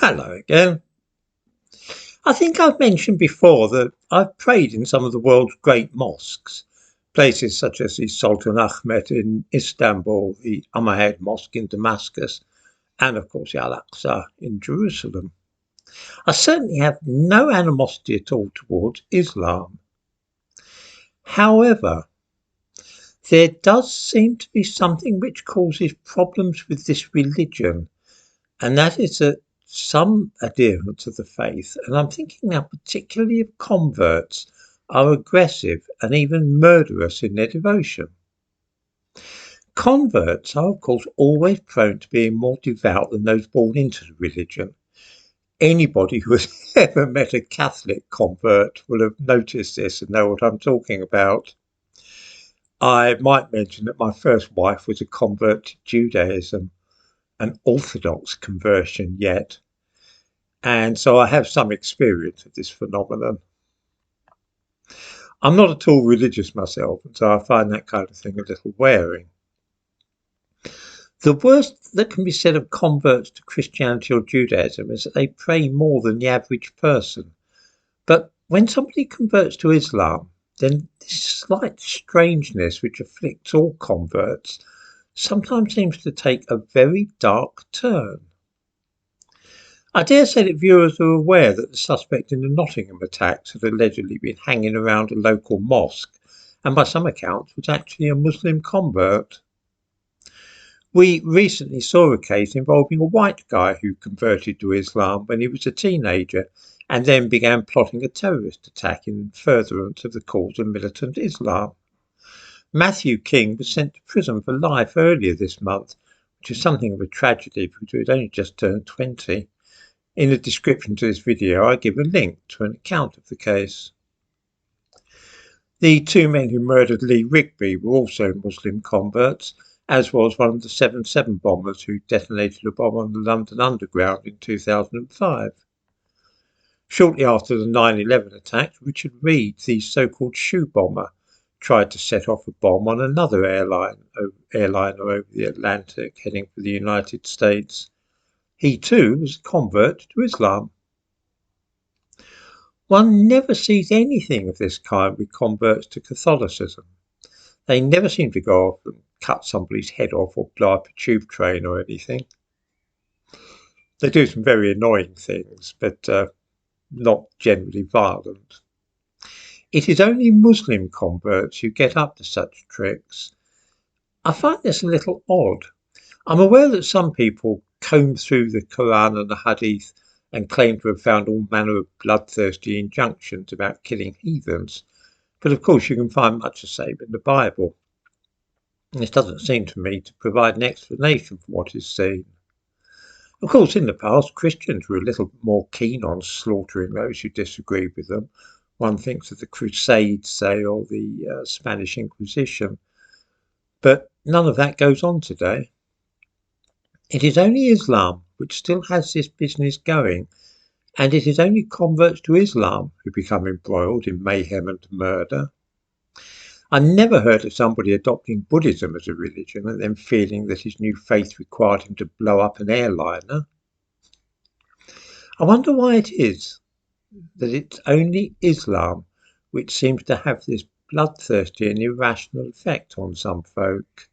Hello again. I think I've mentioned before that I've prayed in some of the world's great mosques, places such as the Sultan Ahmed in Istanbul, the Umayyad Mosque in Damascus, and of course the Al-Aqsa in Jerusalem. I certainly have no animosity at all towards Islam. However, there does seem to be something which causes problems with this religion, and that is that some adherents of the faith, and I'm thinking now particularly of converts, are aggressive and even murderous in their devotion. Converts are, of course, always prone to being more devout than those born into the religion. Anybody who has ever met a Catholic convert will have noticed this and know what I'm talking about. I might mention that my first wife was a convert to Judaism, an Orthodox conversion yet. And so I have some experience of this phenomenon. I'm not at all religious myself, and so I find that kind of thing a little wearing. The worst that can be said of converts to Christianity or Judaism is that they pray more than the average person. But when somebody converts to Islam, then this slight strangeness which afflicts all converts sometimes seems to take a very dark turn. I dare say that viewers are aware that the suspect in the Nottingham attacks had allegedly been hanging around a local mosque and by some accounts was actually a Muslim convert. We recently saw a case involving a white guy who converted to Islam when he was a teenager and then began plotting a terrorist attack in furtherance of the cause of militant Islam. Matthew King was sent to prison for life earlier this month, which is something of a tragedy because he had only just turned 20. In the description to this video, I give a link to an account of the case. The two men who murdered Lee Rigby were also Muslim converts, as was one of the 7/7 bombers who detonated a bomb on the London Underground in 2005. Shortly after the 9/11 attacks, Richard Reed, the so-called shoe bomber, tried to set off a bomb on another airliner over the Atlantic heading for the United States. He too was a convert to Islam. One never sees anything of this kind with converts to Catholicism. They never seem to go off and cut somebody's head off or blow up a tube train or anything. They do some very annoying things, but not generally violent. It is only Muslim converts who get up to such tricks. I find this a little odd. I'm aware that some people comb through the Quran and the Hadith and claim to have found all manner of bloodthirsty injunctions about killing heathens, but of course you can find much the same in the Bible. This doesn't seem to me to provide an explanation for what is seen. Of course, in the past, Christians were a little more keen on slaughtering those who disagreed with them. One thinks of the Crusades, say, or the Spanish Inquisition. But none of that goes on today. It is only Islam which still has this business going, and it is only converts to Islam who become embroiled in mayhem and murder. I never heard of somebody adopting Buddhism as a religion and then feeling that his new faith required him to blow up an airliner. I wonder why it is that it's only Islam which seems to have this bloodthirsty and irrational effect on some folk.